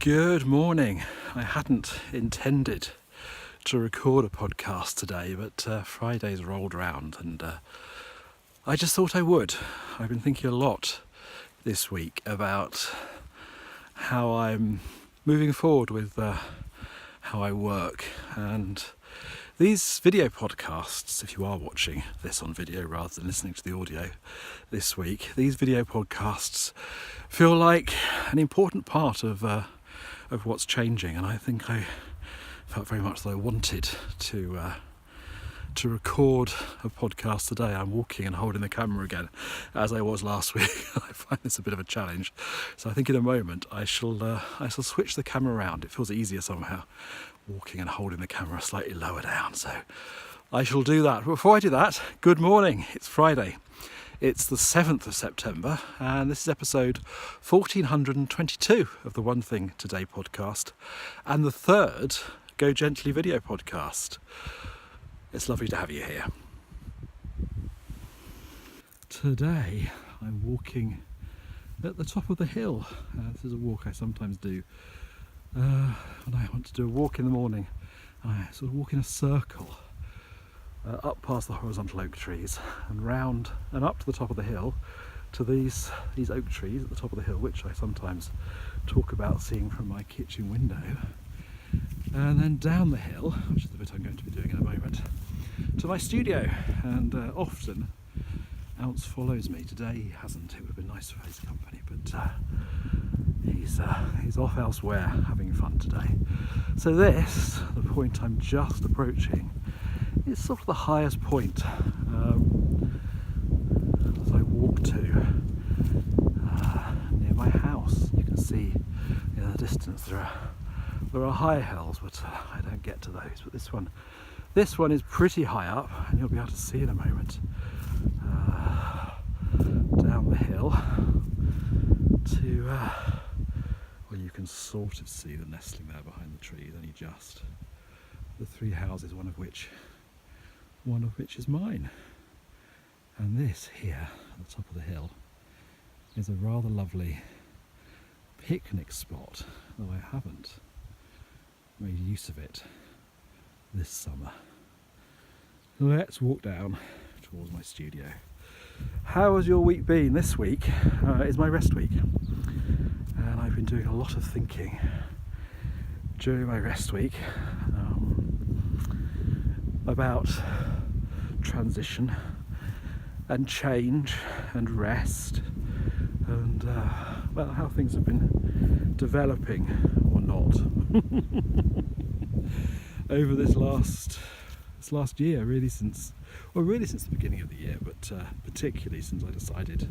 Good morning. I hadn't intended to record a podcast today, but Friday's rolled around and I just thought I would. I've been thinking a lot this week about how I'm moving forward with how I work, and these video podcasts, if you are watching this on video rather than listening to the audio this week, these video podcasts feel like an important part of what's changing, and I think I felt very much that I wanted to record a podcast today. I'm walking and holding the camera again, as I was last week. I find this a bit of a challenge, so I think in a moment I shall switch the camera around. It feels easier somehow, walking and holding the camera slightly lower down. So I shall do that. But before I do that, good morning. It's Friday. It's the 7th of September, and this is episode 1422 of the One Thing Today podcast, and the third Go Gently video podcast. It's lovely to have you here. Today I'm walking at the top of the hill. This is a walk I sometimes do when I want to do a walk in the morning. I sort of walk in a circle up past the horizontal oak trees and round and up to the top of the hill to these oak trees at the top of the hill, which I sometimes talk about seeing from my kitchen window, and then down the hill, which is the bit I'm going to be doing in a moment, to my studio. And often Ounce follows me. Today he hasn't. It would have been nice for his company, but he's off elsewhere having fun today. So this, the point I'm just approaching, is sort of the highest point as I walk to near my house. You can see in the distance there are higher hills, but I don't get to those. But this one is pretty high up, and you'll be able to see in a moment down the hill to well, you can sort of see the nestling there behind the trees, only just. The three houses, one of which is mine. And this here at the top of the hill is a rather lovely picnic spot, though I haven't made use of it this summer. Let's walk down towards my studio. How has your week been? This week is my rest week, and I've been doing a lot of thinking during my rest week about transition and change and rest, and well, how things have been developing or not over this last year, really since the beginning of the year, but particularly since I decided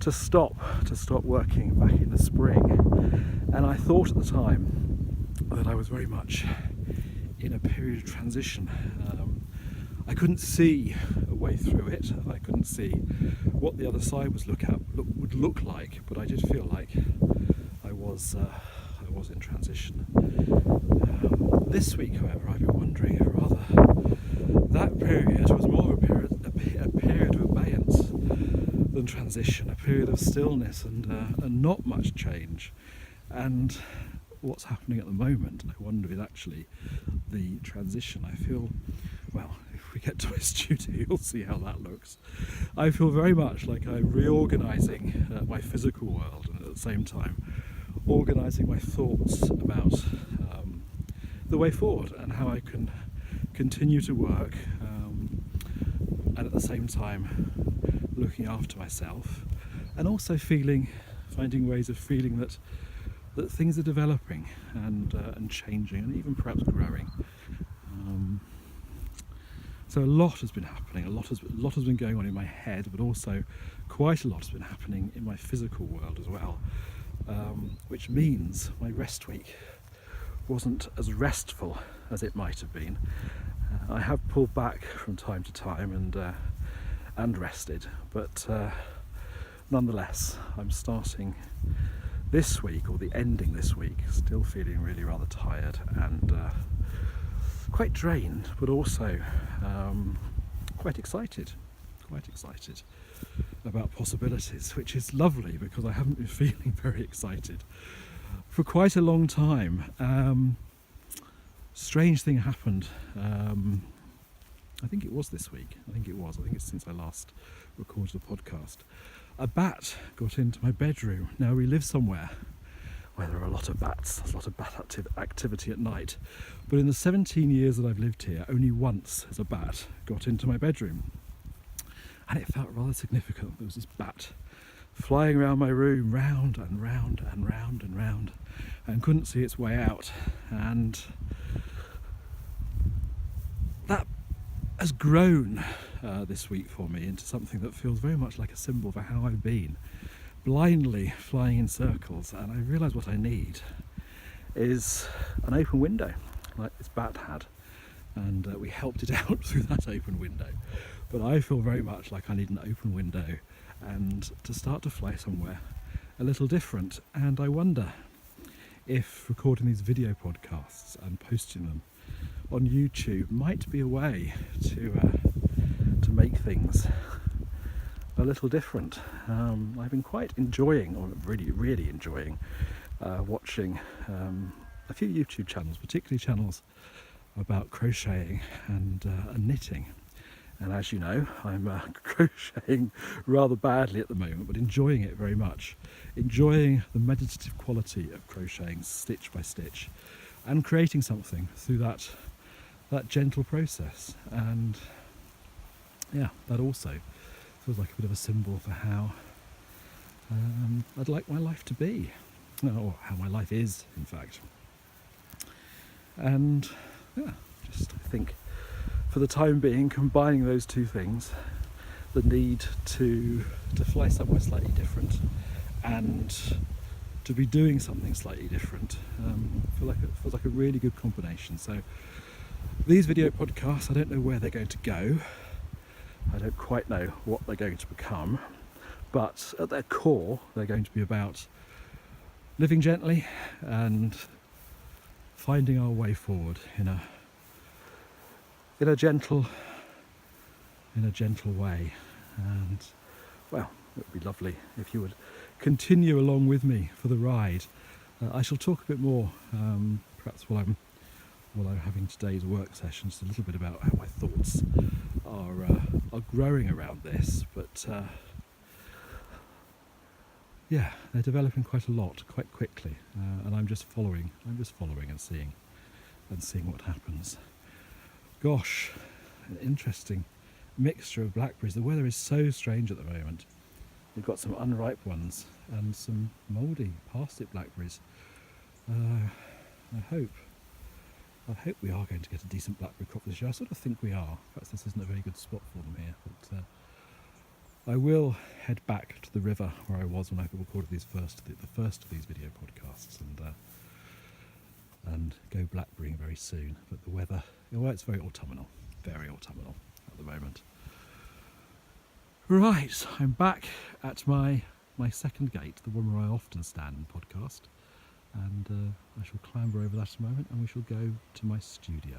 to stop working back in the spring. And I thought at the time that I was very much in a period of transition. I couldn't see a way through it. I couldn't see what the other side would look like, but I did feel like I was in transition. This week, however, I've been wondering if rather that period was more of a period of abeyance than transition, a period of stillness and not much change. And what's happening at the moment, I wonder, is actually the transition. I feel, well, if we get to my studio, you'll see how that looks. I feel very much like I'm reorganising my physical world, and at the same time organising my thoughts about the way forward and how I can continue to work, and at the same time looking after myself, and also finding ways of feeling that things are developing and changing, and even perhaps growing. So a lot has been happening. A lot has been going on in my head, but also quite a lot has been happening in my physical world as well. Which means my rest week wasn't as restful as it might have been. I have pulled back from time to time and rested, but nonetheless, I'm starting this week, or the ending this week, still feeling really rather tired and quite drained, but also quite excited about possibilities, which is lovely because I haven't been feeling very excited for quite a long time. Strange thing happened. I think it was this week. I think it's since I last recorded a podcast. A bat got into my bedroom. Now, we live somewhere where there are a lot of bats, a lot of bat activity at night. But in the 17 years that I've lived here, only once has a bat got into my bedroom. And it felt rather significant. There was this bat flying around my room, round and round and round and round, and couldn't see its way out. And that has grown this week for me into something that feels very much like a symbol for how I've been, blindly flying in circles. And I realise what I need is an open window, like this bat had, and we helped it out through that open window. But I feel very much like I need an open window and to start to fly somewhere a little different. And I wonder if recording these video podcasts and posting them on YouTube might be a way to make things a little different. I've been quite enjoying, or really enjoying, watching a few YouTube channels, particularly channels about crocheting and knitting. And as you know, I'm crocheting rather badly at the moment, but enjoying it very much. Enjoying the meditative quality of crocheting stitch by stitch and creating something through that gentle process. And yeah, that also feels like a bit of a symbol for how I'd like my life to be, or how my life is, in fact. And yeah, just I think for the time being, combining those two things, the need to fly somewhere slightly different and to be doing something slightly different, feels like a really good combination. So these video podcasts, I don't know where they're going to go. I don't quite know what they're going to become, but at their core, they're going to be about living gently and finding our way forward in a gentle way. And well, it would be lovely if you would continue along with me for the ride. I shall talk a bit more, perhaps while I'm having today's work session, just a little bit about how my thoughts are growing around this. But yeah, they're developing quite a lot, quite quickly, and I'm just following and seeing what happens. Gosh, an interesting mixture of blackberries. The weather is so strange at the moment. We've got some unripe ones and some mouldy parsnip blackberries. I hope we are going to get a decent blackberry crop this year. I sort of think we are. Perhaps this isn't a very good spot for them here, but I will head back to the river where I was when I recorded the first of these video podcasts, and go blackberrying very soon. But the weather, well, it's very autumnal at the moment. Right, I'm back at my second gate, the one where I often stand and podcast, and I shall clamber over that a moment, and we shall go to my studio.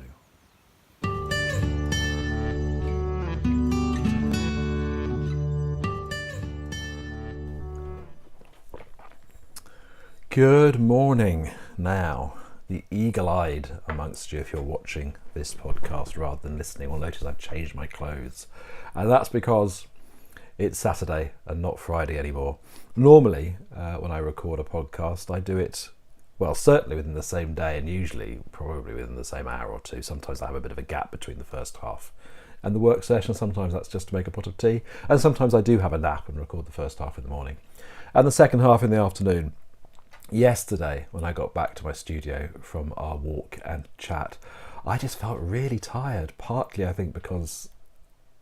Good morning. Now, the eagle-eyed amongst you, if you're watching this podcast rather than listening, will notice I've changed my clothes, and that's because it's Saturday and not Friday anymore. Normally, when I record a podcast, I do it, well, certainly within the same day, and usually probably within the same hour or two. Sometimes I have a bit of a gap between the first half and the work session. Sometimes that's just to make a pot of tea, and sometimes I do have a nap and record the first half in the morning and the second half in the afternoon. Yesterday, when I got back to my studio from our walk and chat, I just felt really tired, partly I think because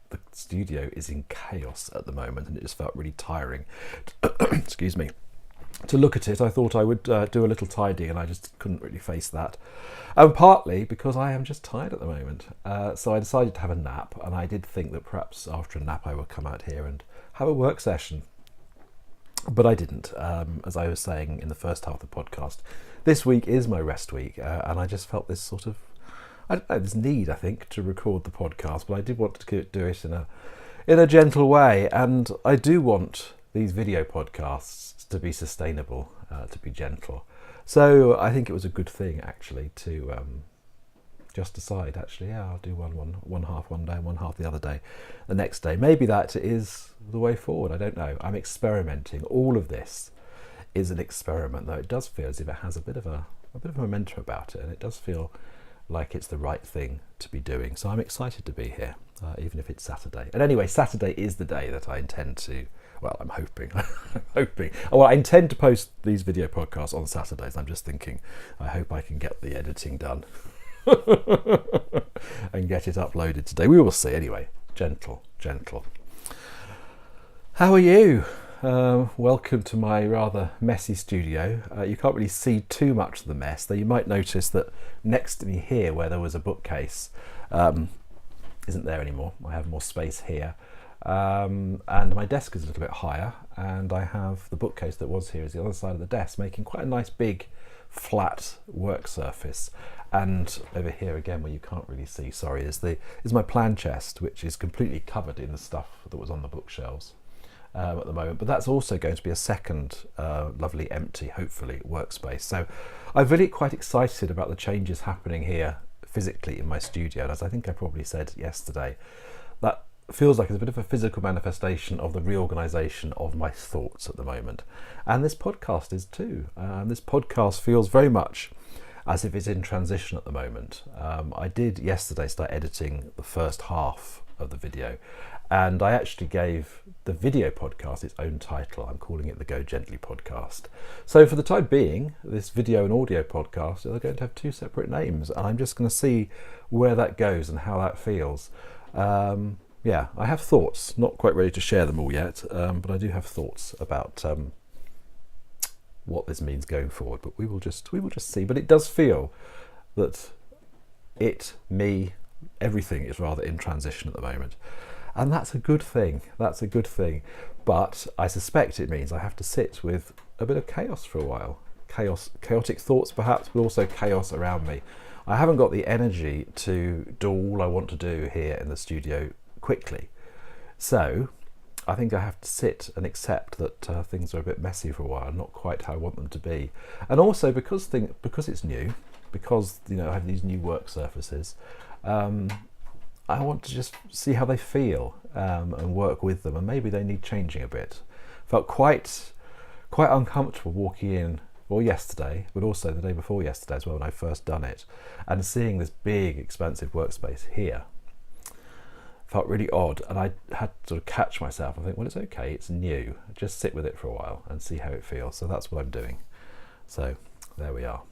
the studio is in chaos at the moment and it just felt really tiring. Excuse me. To look at it, I thought I would do a little tidying, and I just couldn't really face that. And partly because I am just tired at the moment. So I decided to have a nap, and I did think that perhaps after a nap I would come out here and have a work session. But I didn't. As I was saying in the first half of the podcast, this week is my rest week, and I just felt this sort of, I don't know, this need, I think, to record the podcast, but I did want to do it in a gentle way, and I do want these video podcasts to be sustainable, to be gentle. So I think it was a good thing actually to just decide, actually, yeah, I'll do one half one day and one half the other day the next day. Maybe that is the way forward. I don't know. I'm experimenting. All of this is an experiment, though it does feel as if it has a bit of a momentum about it, and it does feel like it's the right thing to be doing. So I'm excited to be here, even if it's Saturday. And anyway, Saturday is the day that I intend to, well, I'm hoping, well, I intend to post these video podcasts on Saturdays. I'm just thinking, I hope I can get the editing done and get it uploaded today. We will see. Anyway, gentle. How are you? Welcome to my rather messy studio. You can't really see too much of the mess, though you might notice that next to me here, where there was a bookcase, isn't there anymore. I have more space here, and my desk is a little bit higher, and I have the bookcase that was here is the other side of the desk, making quite a nice big flat work surface. And over here again, where you can't really see, sorry, is my plan chest, which is completely covered in the stuff that was on the bookshelves at the moment. But that's also going to be a second lovely empty, hopefully, workspace. So I'm really quite excited about the changes happening here physically in my studio. And as I think I probably said yesterday, that feels like it's a bit of a physical manifestation of the reorganisation of my thoughts at the moment. And this podcast is too. This podcast feels very much as if it's in transition at the moment. I did yesterday start editing the first half of the video, and I actually gave the video podcast its own title. I'm calling it the Go Gently podcast. So for the time being, this video and audio podcast are going to have two separate names, and I'm just going to see where that goes and how that feels. Yeah, I have thoughts, not quite ready to share them all yet, but I do have thoughts about what this means going forward. But we will just see. But it does feel that everything is rather in transition at the moment, and that's a good thing. That's a good thing. But I suspect it means I have to sit with a bit of chaos for a while. Chaotic thoughts perhaps, but also chaos around me. I haven't got the energy to do all I want to do here in the studio quickly. So I think I have to sit and accept that things are a bit messy for a while, not quite how I want them to be. And also because it's new, because I have these new work surfaces, I want to just see how they feel and work with them, and maybe they need changing a bit. Felt quite uncomfortable walking in, well, yesterday, but also the day before yesterday as well, when I first done it, and seeing this big expansive workspace here felt really odd, and I had to sort of catch myself and think, well, it's okay, it's new, just sit with it for a while and see how it feels. So that's what I'm doing. So there we are.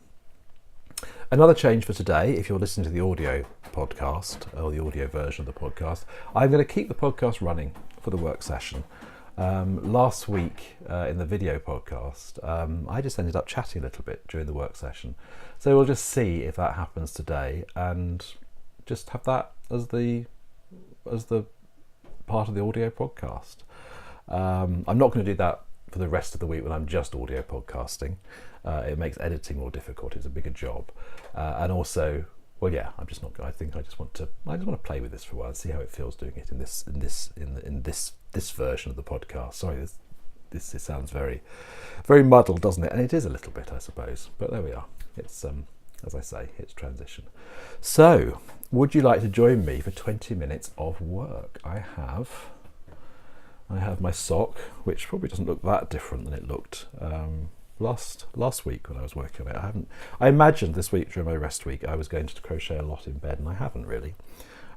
Another change for today, if you're listening to the audio podcast or the audio version of the podcast, I'm going to keep the podcast running for the work session. Last week in the video podcast, I just ended up chatting a little bit during the work session. So we'll just see if that happens today, and just have that as the part of the audio podcast. I'm not going to do that for the rest of the week when I'm just audio podcasting. It makes editing more difficult. It's a bigger job, and also, well, yeah, I'm just not. I think I just want to play with this for a while and see how it feels doing it in this version of the podcast. Sorry, this sounds very, very muddled, doesn't it? And it is a little bit, I suppose. But there we are. It's as I say, it's transition. So, would you like to join me for 20 minutes of work? I have my sock, which probably doesn't look that different than it looked last week when I was working on it. I imagined this week during my rest week I was going to crochet a lot in bed, and I haven't really.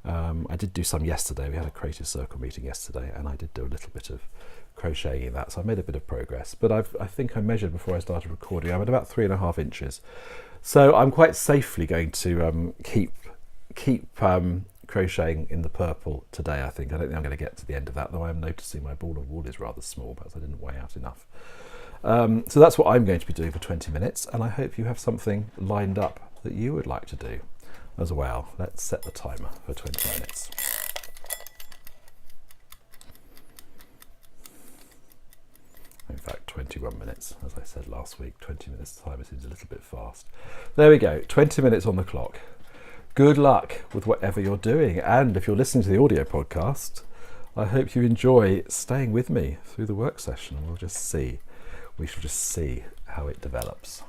I did do some yesterday. We had a creative circle meeting yesterday, and I did do a little bit of crocheting in that, so I made a bit of progress. But I think I measured before I started recording. I'm at about 3.5 inches, so I'm quite safely going to keep crocheting in the purple today. I think I don't think I'm going to get to the end of that, though. I'm noticing my ball of wool is rather small, perhaps I didn't weigh out enough. So that's what I'm going to be doing for 20 minutes, and I hope you have something lined up that you would like to do as well. Let's set the timer for 20 minutes. In fact, 21 minutes, as I said last week. 20 minutes timer seems a little bit fast. There we go, 20 minutes on the clock. Good luck with whatever you're doing, and if you're listening to the audio podcast, I hope you enjoy staying with me through the work session. We shall just see how it develops.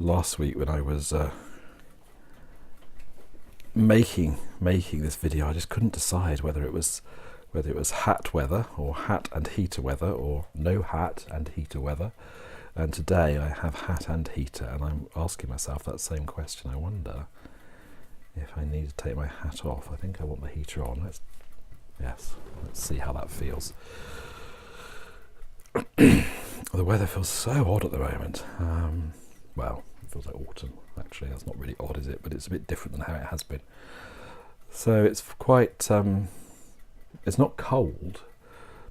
last week when I was making this video, I just couldn't decide whether it was hat weather or hat and heater weather or no hat and heater weather. And today I have hat and heater, and I'm asking myself that same question. I wonder if I need to take my hat off. I think I want the heater on. Let's see how that feels. The weather feels so odd at the moment. Well, it feels like autumn, actually. That's not really odd, is it? But it's a bit different than how it has been. So it's quite, it's not cold,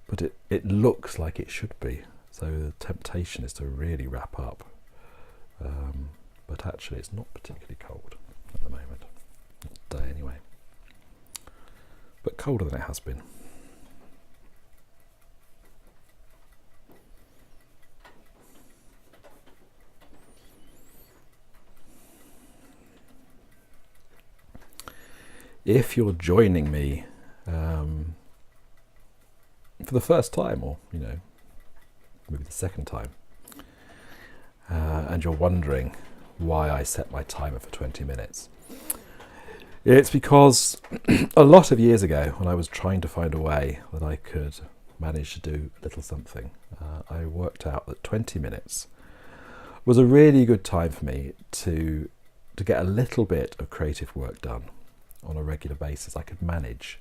but it looks like it should be. So the temptation is to really wrap up. But actually it's not particularly cold at the moment. Not today anyway. But colder than it has been. If you're joining me for the first time, or maybe the second time, and you're wondering why I set my timer for 20 minutes, it's because a lot of years ago, when I was trying to find a way that I could manage to do a little something, I worked out that 20 minutes was a really good time for me to get a little bit of creative work done on a regular basis. I could manage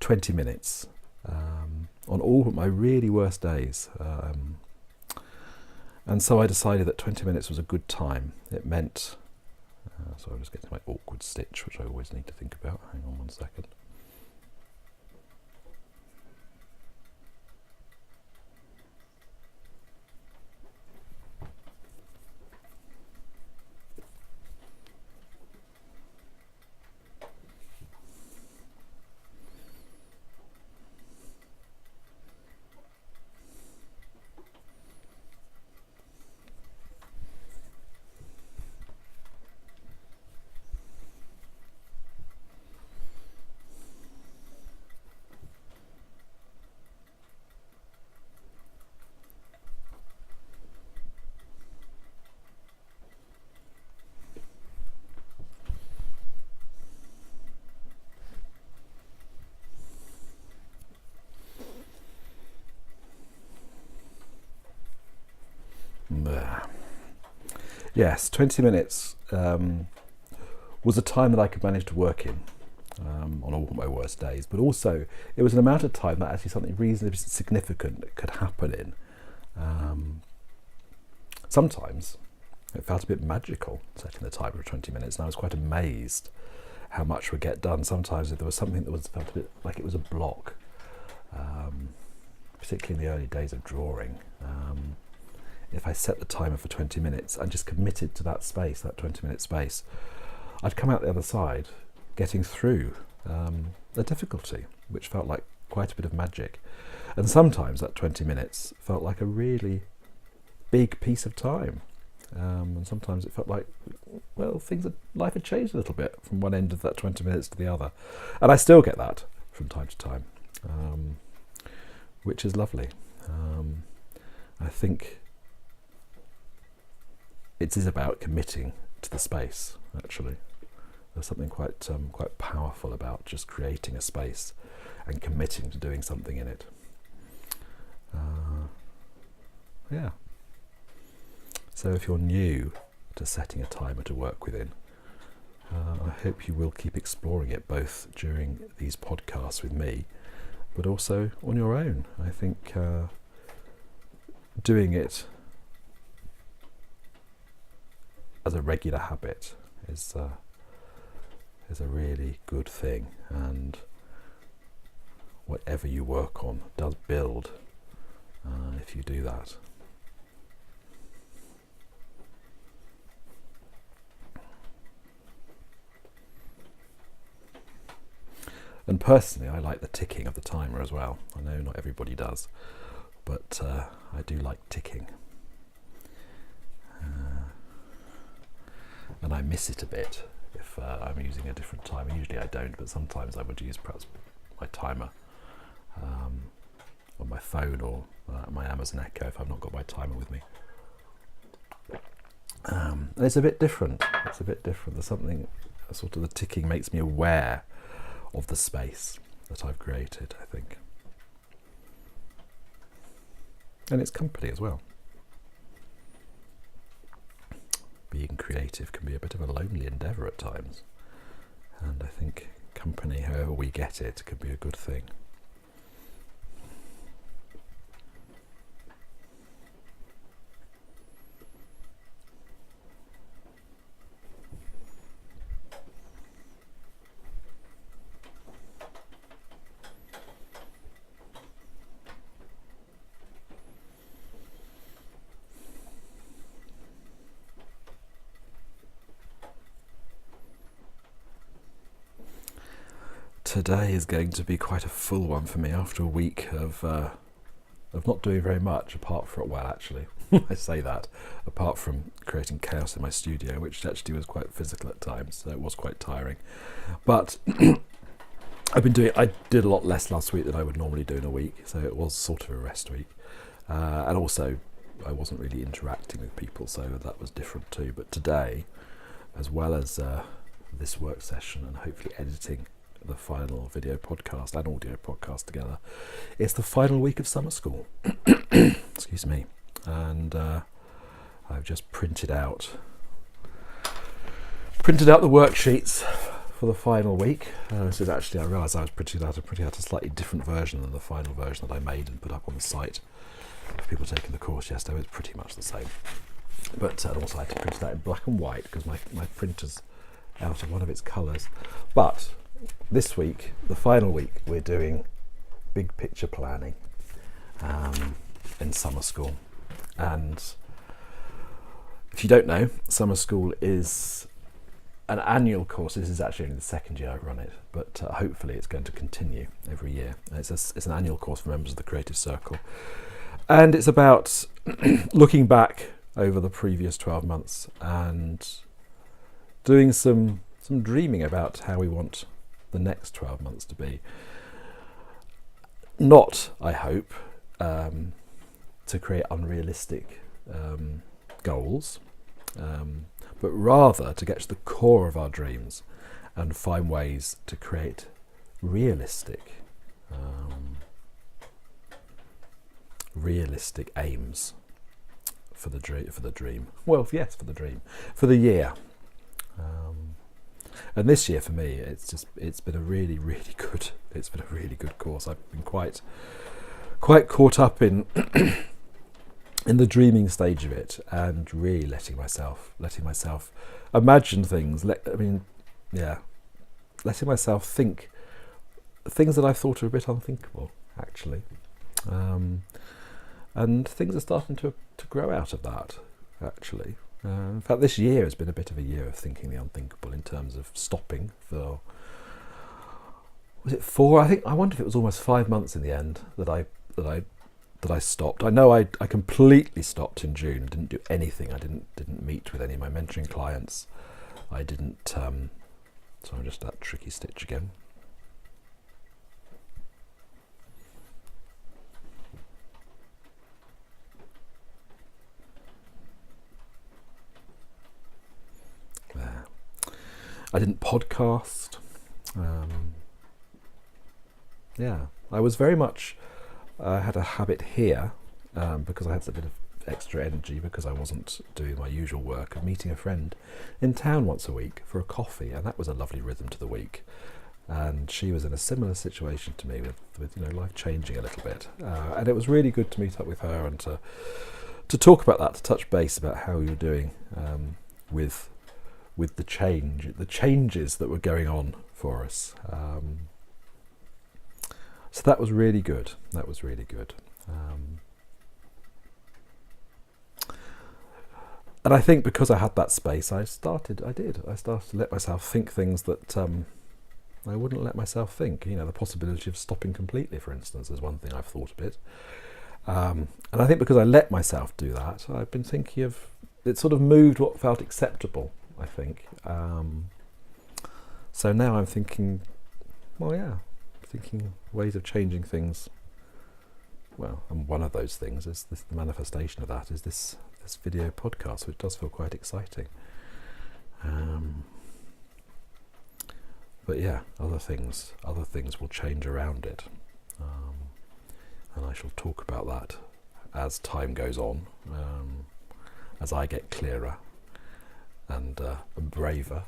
20 minutes on all of my really worst days. And so I decided that 20 minutes was a good time. It meant, so I'm just getting my awkward stitch, which I always need to think about. Hang on 1 second. Yes, 20 minutes was a time that I could manage to work in on all my worst days, but also it was an amount of time that actually something reasonably significant could happen in. Sometimes it felt a bit magical setting the timer for 20 minutes, and I was quite amazed how much would get done. Sometimes if there was something that felt a bit like it was a block, particularly in the early days of drawing, if I set the timer for 20 minutes and just committed to that space, that 20-minute space, I'd come out the other side getting through the difficulty, which felt like quite a bit of magic. And sometimes that 20 minutes felt like a really big piece of time. And sometimes it felt like, well, life had changed a little bit from one end of that 20 minutes to the other. And I still get that from time to time, which is lovely. I think it is about committing to the space, actually. There's something quite powerful about just creating a space and committing to doing something in it. Yeah. So if you're new to setting a timer to work within, I hope you will keep exploring it both during these podcasts with me, but also on your own. I think doing it as a regular habit is a really good thing, and whatever you work on does build if you do that. And personally, I like the ticking of the timer as well. I know not everybody does, but I do like ticking. And I miss it a bit if I'm using a different timer. Usually I don't, but sometimes I would use perhaps my timer on my phone or my Amazon Echo if I've not got my timer with me. And it's a bit different. It's a bit different. There's something, sort of the ticking makes me aware of the space that I've created, I think. And it's company as well. Being creative can be a bit of a lonely endeavour at times. And I think company, however we get it, can be a good thing. Today is going to be quite a full one for me after a week of not doing very much, apart from, well, actually, I say that, apart from creating chaos in my studio, which actually was quite physical at times, so it was quite tiring. But I did a lot less last week than I would normally do in a week, so it was sort of a rest week. And also, I wasn't really interacting with people, so that was different too. But today, as well as this work session and hopefully editing the final video podcast and audio podcast together, it's the final week of summer school. Excuse me. And I've just printed out the worksheets for the final week. This is actually, I realised I was printing out a slightly different version than the final version that I made and put up on the site for people taking the course yesterday. It's pretty much the same, but also I had to print it out in black and white because my printer's out of one of its colours. But this week, the final week, we're doing big picture planning in summer school. And if you don't know, summer school is an annual course. This is actually only the second year I run it, but hopefully it's going to continue every year. It's an annual course for members of the Creative Circle. And it's about looking back over the previous 12 months and doing some dreaming about how we want the next 12 months to be. Not, I hope, to create unrealistic goals, but rather to get to the core of our dreams and find ways to create realistic aims for the dream. Well, yes, for the dream, for the year. And this year for me, it's been a really good course. I've been quite caught up in the dreaming stage of it, and really letting myself imagine things. Letting myself think things that I thought were a bit unthinkable, actually. And things are starting to grow out of that, actually. In fact, this year has been a bit of a year of thinking the unthinkable in terms of stopping for, was it 4? I wonder if it was almost 5 months in the end that I stopped. I know I completely stopped in June. Didn't do anything. I didn't meet with any of my mentoring clients. I didn't. So I'm just that tricky stitch again. There. I didn't podcast. I was very much. I had a habit here because I had a bit of extra energy because I wasn't doing my usual work of meeting a friend in town once a week for a coffee, and that was a lovely rhythm to the week. And she was in a similar situation to me with life changing a little bit, and it was really good to meet up with her and to talk about that, to touch base about how we were doing with the changes that were going on for us. So that was really good. And I think because I had that space, I started to let myself think things that I wouldn't let myself think. The possibility of stopping completely, for instance, is one thing I've thought a bit. And I think because I let myself do that, I've been thinking of, it sort of moved what felt acceptable, I think. So now I'm thinking, thinking ways of changing things. Well, and one of those things is the manifestation of that is this this video podcast, which does feel quite exciting. But yeah, other things will change around it, and I shall talk about that as time goes on, as I get clearer and braver.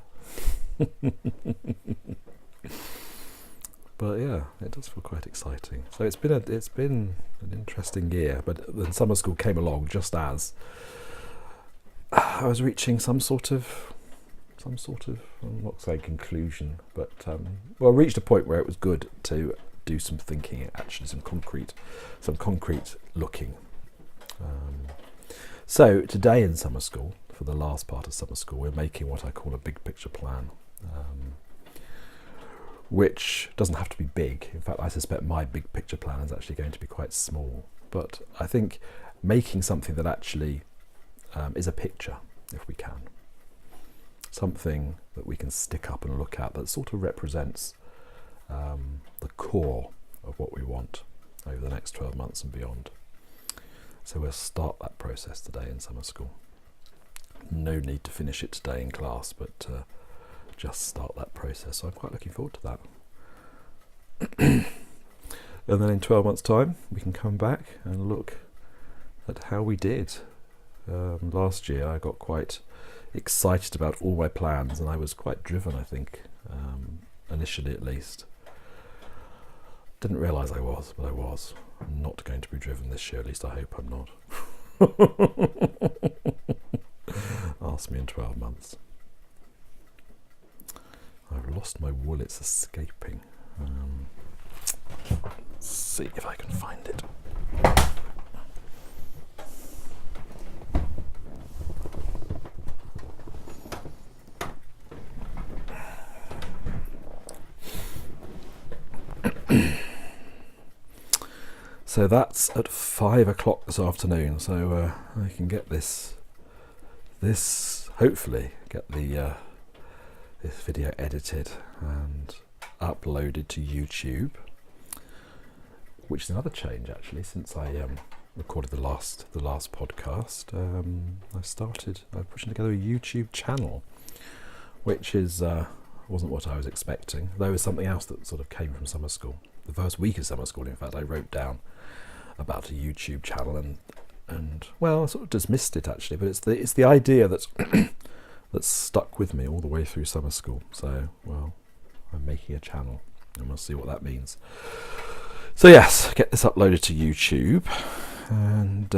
But yeah, it does feel quite exciting. So it's been an interesting year. But then summer school came along just as I was reaching some sort of I'm not saying conclusion, but well, I reached a point where it was good to do some thinking, actually some concrete looking. So today in summer school, for the last part of summer school, we're making what I call a big picture plan. Which doesn't have to be big. In fact, I suspect my big picture plan is actually going to be quite small. But I think making something that actually is a picture, if we can. Something that we can stick up and look at that sort of represents the core of what we want over the next 12 months and beyond. So we'll start that process today in summer school. No need to finish it today in class, but just start that process. So I'm quite looking forward to that. And then in 12 months' time, we can come back and look at how we did. Last year, I got quite excited about all my plans, and I was quite driven, I think, initially at least. Didn't realise I was, but I was. I'm not going to be driven this year, at least I hope I'm not. Ask me in 12 months. I've lost my wool, it's escaping. Let's see if I can find it. So that's at 5 o'clock this afternoon, so I can get this hopefully get the this video edited and uploaded to YouTube, which is another change actually since I recorded the last podcast. I'm pushing together a YouTube channel, which is wasn't what I was expecting. Though it was something else that sort of came from summer school. The first week of summer school, in fact, I wrote down about a YouTube channel and well, I sort of dismissed it actually, but it's the idea that's that's stuck with me all the way through summer school. So, well, I'm making a channel and we'll see what that means. So yes, get this uploaded to YouTube and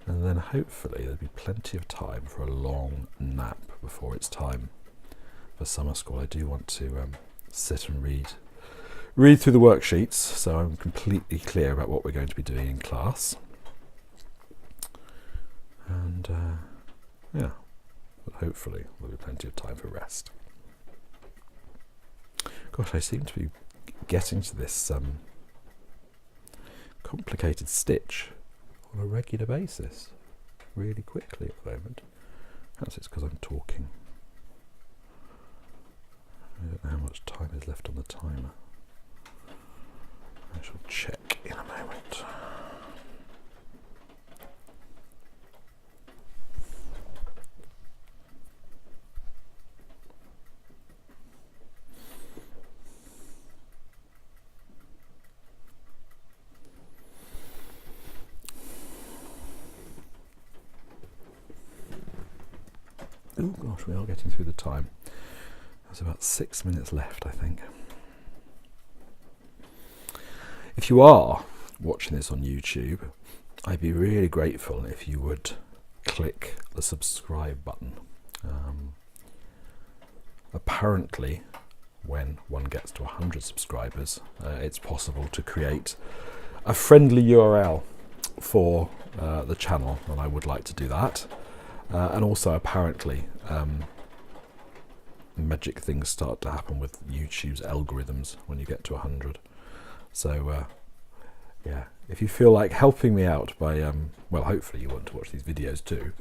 then hopefully there'll be plenty of time for a long nap before it's time for summer school. I do want to sit and read through the worksheets, so I'm completely clear about what we're going to be doing in class. And yeah, but hopefully there'll be plenty of time for rest. Gosh, I seem to be getting to this complicated stitch on a regular basis really quickly at the moment. Perhaps it's because I'm talking. I don't know how much time is left on the timer. I shall check in a moment. Oh gosh, we are getting through the time. There's about 6 minutes left, I think. If you are watching this on YouTube, I'd be really grateful if you would click the subscribe button. Apparently, when one gets to 100 subscribers, it's possible to create a friendly URL for the channel, and I would like to do that. And also, apparently, magic things start to happen with YouTube's algorithms when you get to 100. So, yeah, if you feel like helping me out by, well, hopefully you want to watch these videos too.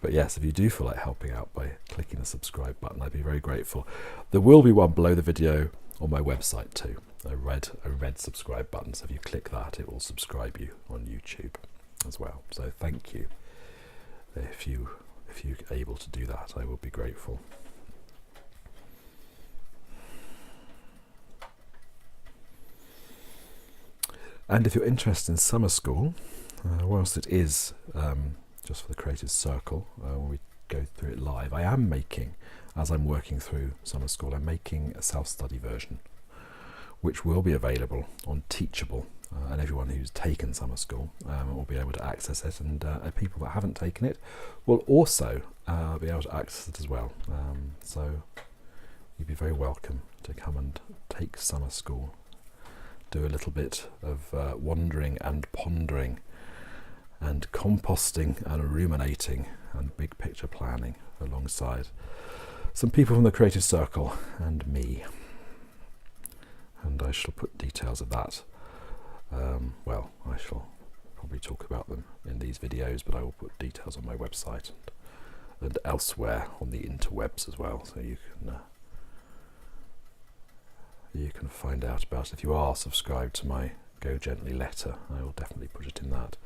But yes, if you do feel like helping out by clicking the subscribe button, I'd be very grateful. There will be one below the video on my website too. A red subscribe button. So if you click that, it will subscribe you on YouTube as well. So thank you. If you're able to do that, I will be grateful. And if you're interested in summer school, whilst it is just for the Creative Circle, when we go through it live, I am making, as I'm working through summer school, I'm making a self-study version, which will be available on Teachable, and everyone who's taken summer school will be able to access it, and people that haven't taken it will also be able to access it as well. So you'd be very welcome to come and take summer school. Do a little bit of wandering and pondering and composting and ruminating and big picture planning alongside some people from the Creative Circle and me. And I shall put details of that. Well, I shall probably talk about them in these videos, but I will put details on my website and elsewhere on the interwebs as well, so you can find out about it. If you are subscribed to my Go Gently letter, I will definitely put it in that.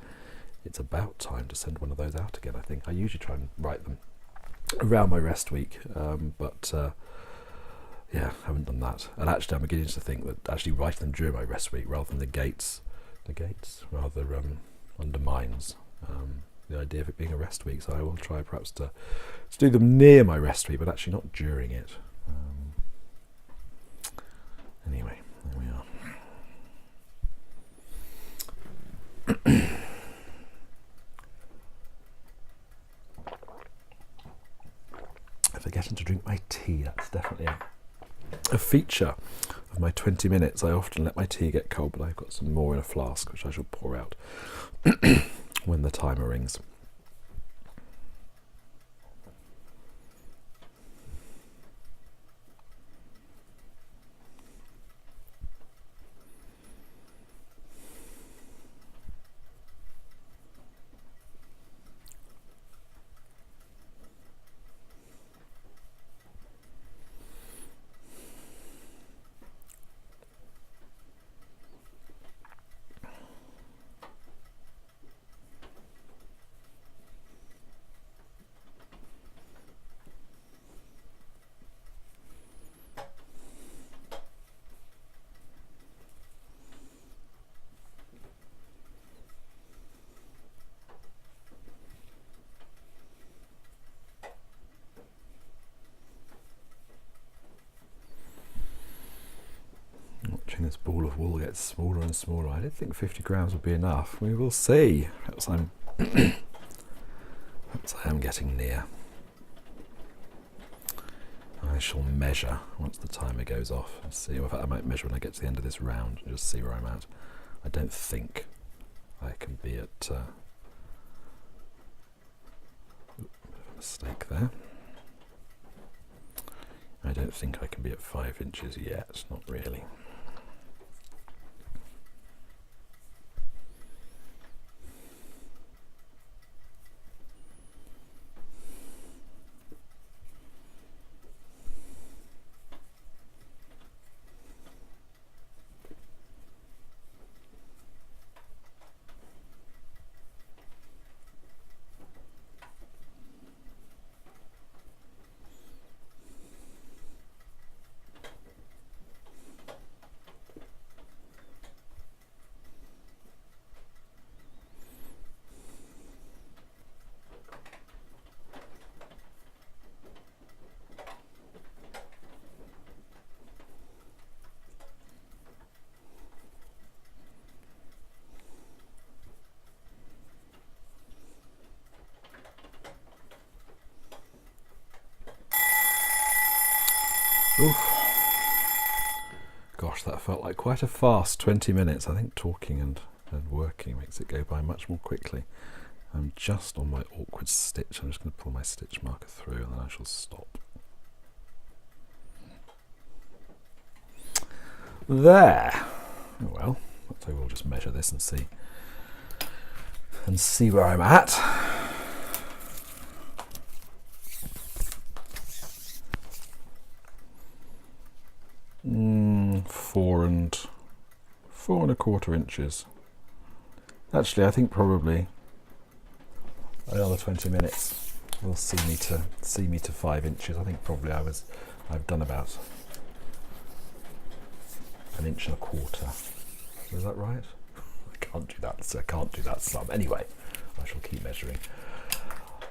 It's about time to send one of those out again, I think. I usually try and write them around my rest week, but yeah, haven't done that. And actually I'm beginning to think that actually writing them during my rest week rather than the gates rather undermines the idea of it being a rest week. So I will try perhaps to do them near my rest week, but actually not during it. Anyway, there we are. Forgetting to drink my tea, that's definitely a feature of my 20 minutes. I often let my tea get cold, but I've got some more in a flask which I shall pour out when the timer rings. Watching this ball of wool get smaller and smaller. I didn't think 50 grams would be enough. We will see. Perhaps I am getting near. I shall measure once the timer goes off and see. In fact, I might measure when I get to the end of this round and just see where I'm at. I don't think I can be at... bit of a mistake there. I don't think I can be at 5 inches yet, not really. Oof. Gosh, that felt like quite a fast 20 minutes. I think talking and working makes it go by much more quickly. I'm just on my awkward stitch. I'm just going to pull my stitch marker through and then I shall stop. There. Oh well, so we'll just measure this and see where I'm at. 1/4 inches. Actually, I think probably another 20 minutes will see me to 5 inches. I think probably I've done about 1 1/4 inches. Is that right? I can't do that. So I can't do that sum. Anyway, I shall keep measuring.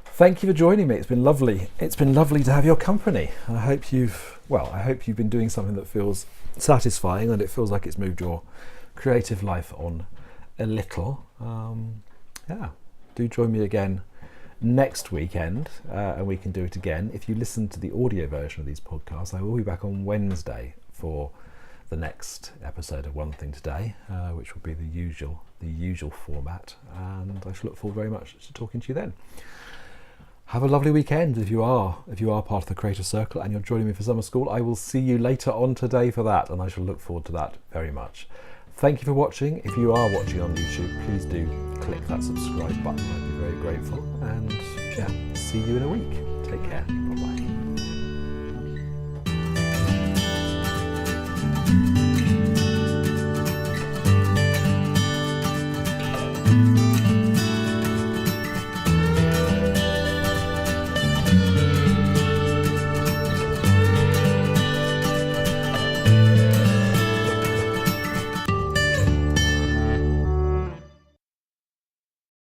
Thank you for joining me. It's been lovely. It's been lovely to have your company. I hope you've been doing something that feels satisfying and it feels like it's moved your creative life on a little. Do join me again next weekend and we can do it again. If you listen to the audio version of these podcasts, I will be back on Wednesday for the next episode of One Thing Today, which will be the usual format, and I shall look forward very much to talking to you then. Have a lovely weekend if you are part of the Creative Circle and you're joining me for summer school. I will see you later on today for that, and I shall look forward to that very much. Thank you for watching. If you are watching on YouTube, please do click that subscribe button. I'd be very grateful. And see you in a week. Take care. Bye-bye.